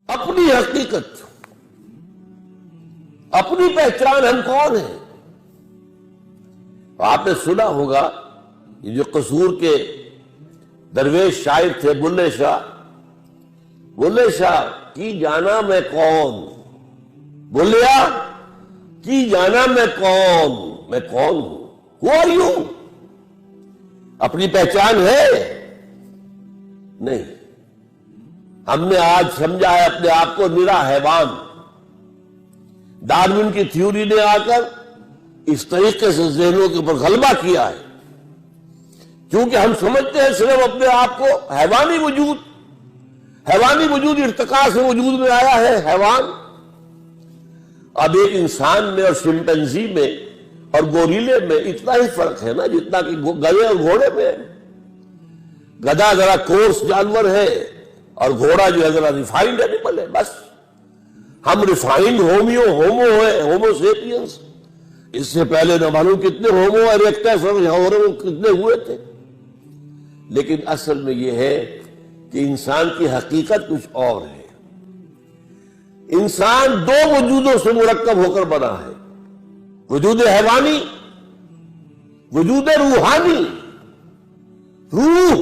اپنی حقیقت، اپنی پہچان ہم کون ہیں۔ آپ نے سنا ہوگا یہ جو قصور کے درویش شاعر تھے بلے شاہ، بلے شاہ کی جانا میں کون، بلیا کی جانا میں کون ہوں، Who are you؟ اپنی پہچان ہے نہیں۔ ہم نے آج سمجھا ہے اپنے آپ کو نرا حیوان۔ ڈارون کی تھیوری نے آ کر اس طریقے سے ذہنوں کے اوپر غلبہ کیا ہے، کیونکہ ہم سمجھتے ہیں صرف اپنے آپ کو حیوانی وجود ارتقاء سے وجود میں آیا ہے حیوان۔ اب ایک انسان میں اور شمپینزی میں اور گوریلے میں اتنا ہی فرق ہے نا جتنا کہ گدھے اور گھوڑے میں۔ گدھا ذرا کورس جانور ہے اور گھوڑا جو ہے ذرا ریفائنڈ اینیمل ہے، بس۔ ہم ریفائنڈ ہومو سیپینس، اس سے پہلے نہ معلوم کتنے ہومو ایریکٹس اور کتنے ہوئے تھے۔ لیکن اصل میں یہ ہے کہ انسان کی حقیقت کچھ اور ہے۔ انسان دو وجودوں سے مرکب ہو کر بنا ہے، وجود حیوانی، وجود روحانی۔ روح،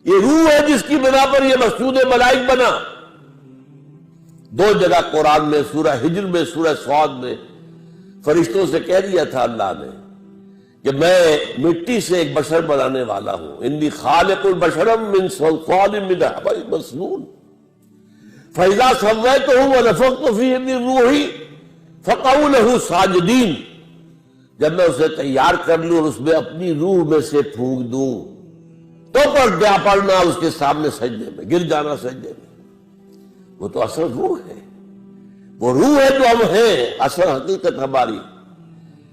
یہ روح ہے جس کی بنا پر یہ مسجود ملائک بنا۔ دو جگہ قرآن میں، سورہ ہجر میں، سورہ صاد میں فرشتوں سے کہہ دیا تھا اللہ نے کہ میں مٹی سے ایک بشر بنانے والا ہوں، انی خالق البشر من صلصال من حمأ مسنون فإذا سويته ونفخت فيه من روحي فقعوا له ساجدین۔ جب میں اسے تیار کر لوں اور اس میں اپنی روح میں سے پھونک دوں تو پڑنا اس کے سامنے سجدے میں، گر جانا سجدے میں۔ وہ تو اصل روح ہے، وہ روح ہے جو ہم ہیں، اصل حقیقت ہماری۔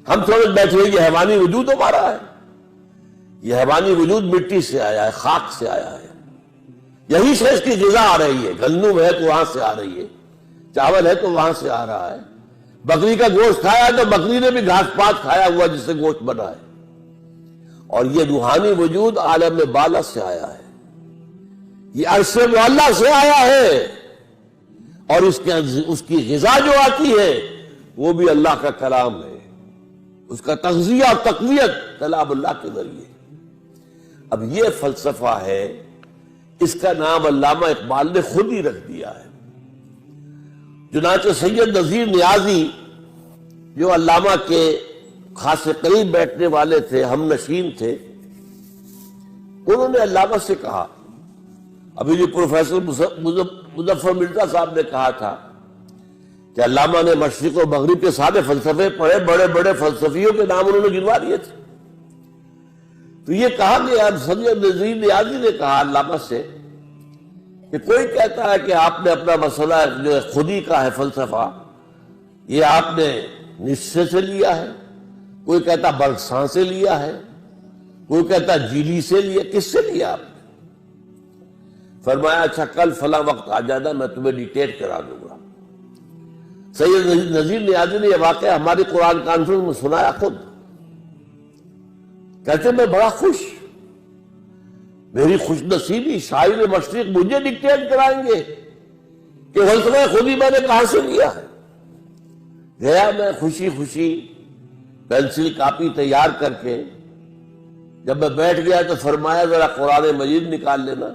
ہم سمجھ بیٹھے یہ حیوانی وجود ہمارا ہے۔ یہ حیوانی وجود مٹی سے آیا ہے، خاک سے آیا ہے، یہی سے اس کی غذا آ رہی ہے۔ گندم ہے تو وہاں سے آ رہی ہے، چاول ہے تو وہاں سے آ رہا ہے۔ بکری کا گوشت کھایا تو بکری نے بھی گھاس پات کھایا ہوا جس سے گوشت بنا ہے۔ اور یہ روحانی وجود عالم بالا سے آیا ہے، یہ عرش معلی سے آیا ہے، اور اس کی غذا جو آتی ہے وہ بھی اللہ کا کلام ہے، اس کا تغذیہ اور تقویت کلام اللہ کے ذریعے۔ اب یہ فلسفہ ہے، اس کا نام علامہ اقبال نے خود ہی رکھ دیا ہے۔ چنانچہ سید نذیر نیازی جو علامہ کے خاص قریب بیٹھنے والے تھے، ہم نشین تھے، انہوں نے علامہ سے کہا، ابھی جو پروفیسر مظفر مرزا صاحب نے کہا تھا کہ علامہ نے مشرق و مغرب کے سارے فلسفے پڑھے، بڑے بڑے فلسفیوں کے نام انہوں نے گنوا دیے تھے۔ تو یہ کہا گیا، سید نذیر نیازی نے کہا علامہ سے کہ کوئی کہتا ہے کہ آپ نے اپنا مسئلہ جو خودی کا ہے فلسفہ، یہ آپ نے نشے سے لیا ہے، کوئی کہتا برساں سے لیا ہے، کوئی کہتا جیلی سے لیا، کس سے لیا آپ نے؟ فرمایا اچھا کل فلاں وقت آ جانا، میں تمہیں ڈیٹیٹ کرا دوں گا۔ سید نذیر نیازی نے یہ واقعہ ہماری قرآن کانفرنس میں سنایا خود، کہتے میں بڑا خوش، میری خوش نصیبی، شاعر مشرق مجھے ڈکٹیٹ کرائیں گے کہ فلسفہ خودی میں نے کہاں سے لیا ہے۔ گیا میں خوشی خوشی پینسل کاپی تیار کر کے، جب میں بیٹھ گیا تو فرمایا ذرا قرآن مجید نکال لینا۔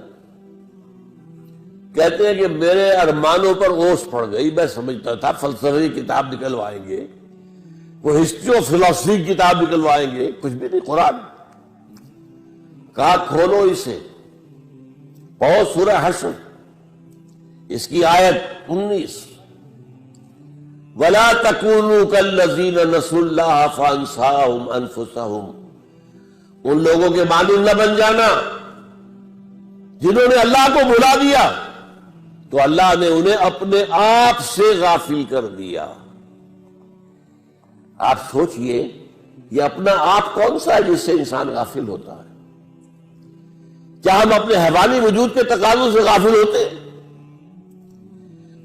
کہتے ہیں کہ میرے ارمانوں پر اوس پڑ گئی، میں سمجھتا تھا فلسفے کی کتاب نکلوائیں گے، کوئی ہسٹری آف فلاسفی کی کتاب نکلوائیں گے، کچھ بھی نہیں، قرآن۔ کہا کھولو اسے، پڑھو سورہ حشر، اس کی آیت 19، وَلَا تَكُونُوا كَالَّذِينَ نَسُوا اللَّهَ فَأَنسَاهُمْ أَنفُسَهُمْ۔ ان لوگوں کے مانند نہ بن جانا جنہوں نے اللہ کو بھلا دیا تو اللہ نے انہیں اپنے آپ سے غافل کر دیا۔ آپ سوچئے یہ اپنا آپ کون سا ہے جس سے انسان غافل ہوتا ہے؟ کیا ہم اپنے حیوانی وجود کے تقاضوں سے غافل ہوتے ہیں؟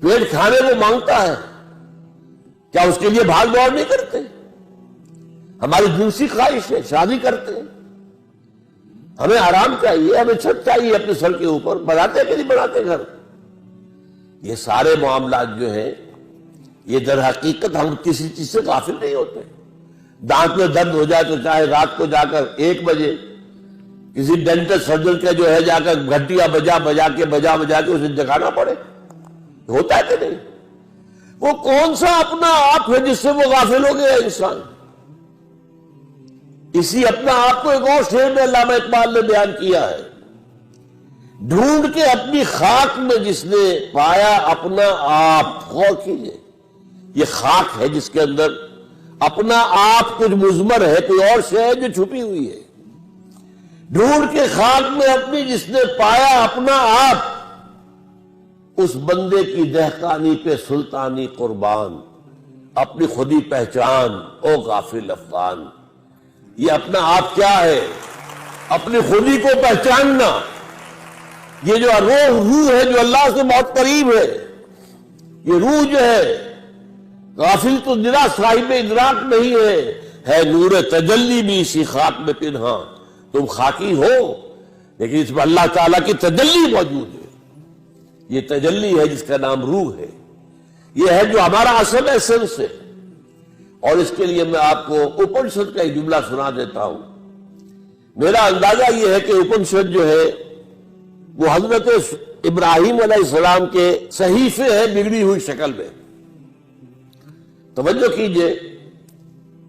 پیٹ کھانے کو مانگتا ہے، کیا اس کے لیے بھاگ دوڑ نہیں کرتے؟ ہماری جنسی خواہش ہے، شادی کرتے ہیں، ہمیں آرام چاہیے، ہمیں چھت چاہیے اپنے سر کے اوپر، بناتے کہ نہیں بناتے گھر؟ یہ سارے معاملات جو ہیں یہ در حقیقت ہم کسی چیز سے غافل نہیں ہوتے. دانت میں درد ہو جائے تو چاہے رات کو جا کر 1 بجے کسی ڈینٹل سرجن کا جو ہے جا کر گھنٹیاں بجا کے اسے جگانا پڑے. ہوتا ہے کہ نہیں؟ وہ کون سا اپنا آپ ہے جس سے وہ غافل ہو گیا انسان؟ اسی اپنا آپ کو ایک اور شعر میں علامہ اقبال نے بیان کیا ہے، ڈھونڈ کے اپنی خاک میں جس نے پایا اپنا آپ. غور کیجئے، یہ خاک ہے جس کے اندر اپنا آپ کچھ مضمر ہے، کوئی اور شے ہے جو چھپی ہوئی ہے. ڈھونڈ کے خاک میں اپنی جس نے پایا اپنا آپ، اس بندے کی دہقانی پہ سلطانی قربان، اپنی خودی پہچان او غافل افغان. یہ اپنا آپ کیا ہے؟ اپنی خودی کو پہچاننا. یہ جو روح ہے جو اللہ سے بہت قریب ہے، یہ روح جو ہے غافل تو نرا صاحب ادراک نہیں ہے نور تجلی بھی اسی خاک میں پنہاں. تم خاکی ہو لیکن اس میں اللہ تعالیٰ کی تجلی موجود ہے. یہ تجلی ہے جس کا نام روح ہے. یہ ہے جو ہمارا اصل ایسنس ہے. اور اس کے لیے میں آپ کو اپنشد کا ایک جملہ سنا دیتا ہوں. میرا اندازہ یہ ہے کہ اپنشد جو ہے وہ حضرت ابراہیم علیہ السلام کے صحیفے ہیں بگڑی ہوئی شکل میں. توجہ کیجئے،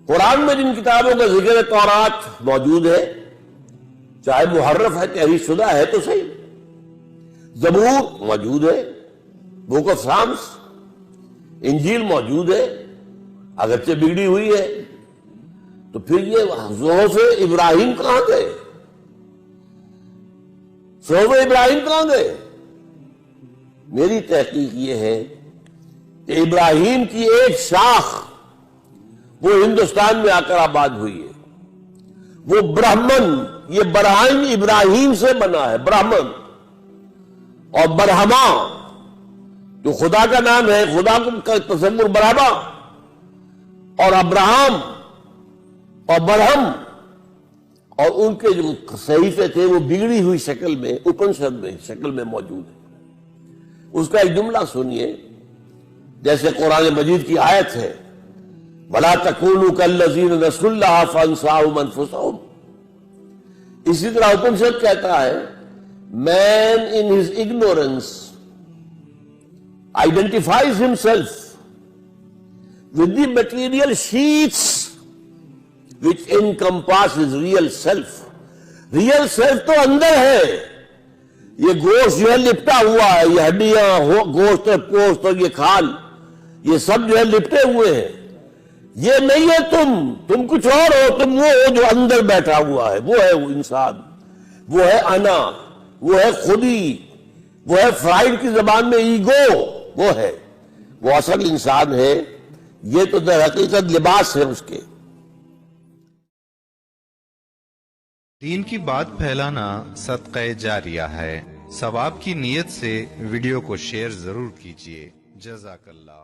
قرآن میں جن کتابوں کا ذکر تورات موجود ہے، چاہے محرف ہے تحریف شدہ ہے تو صحیح، زبور موجود ہے، بک آف سامس، انجیل موجود ہے اگرچہ بگڑی ہوئی ہے، تو پھر یہ صحف ابراہیم کہاں گئے؟ صحف ابراہیم کہاں گئے؟ میری تحقیق یہ ہے کہ ابراہیم کی ایک شاخ وہ ہندوستان میں آ کر آباد ہوئی ہے. وہ برہمن، یہ برہم ابراہیم سے بنا ہے، برہمن. اور برہما جو خدا کا نام ہے، خدا کا تصور برہما، اور ابراہم اور برہم، اور ان کے جو صحیفے تھے وہ بگڑی ہوئی شکل میں اپنشد میں شکل میں موجود ہے. اس کا ایک جملہ سنیے، جیسے قرآن مجید کی آیت ہے وَلَا تَكُونُوا كَالَّذِينَ نَسُوا اللَّهَ فَأَنسَاهُمْ أَنفُسَهُمْ. اسی طرح اپنشد کہتا ہے man in his ignorance identifies himself with the material sheets which encompass his real self. real self تو اندر ہے. یہ گوشت جو ہے لپٹا ہوا ہے، یہ ہڈیاں، گوشت اور پوست اور یہ کھال، یہ سب جو ہے لپٹے ہوئے ہیں. یہ نہیں ہے تم کچھ اور ہو. تم وہ ہو جو اندر بیٹھا ہوا ہے. وہ ہے وہ انسان، وہ ہے انا، وہ ہے خودی، وہ ہے فرائڈ کی زبان میں ایگو. وہ ہے، وہ اصل انسان ہے. یہ تو در حقیقت لباس ہے اس کے. دین کی بات پھیلانا صدقہ جاریہ ہے. ثواب کی نیت سے ویڈیو کو شیئر ضرور کیجیے. جزاک اللہ.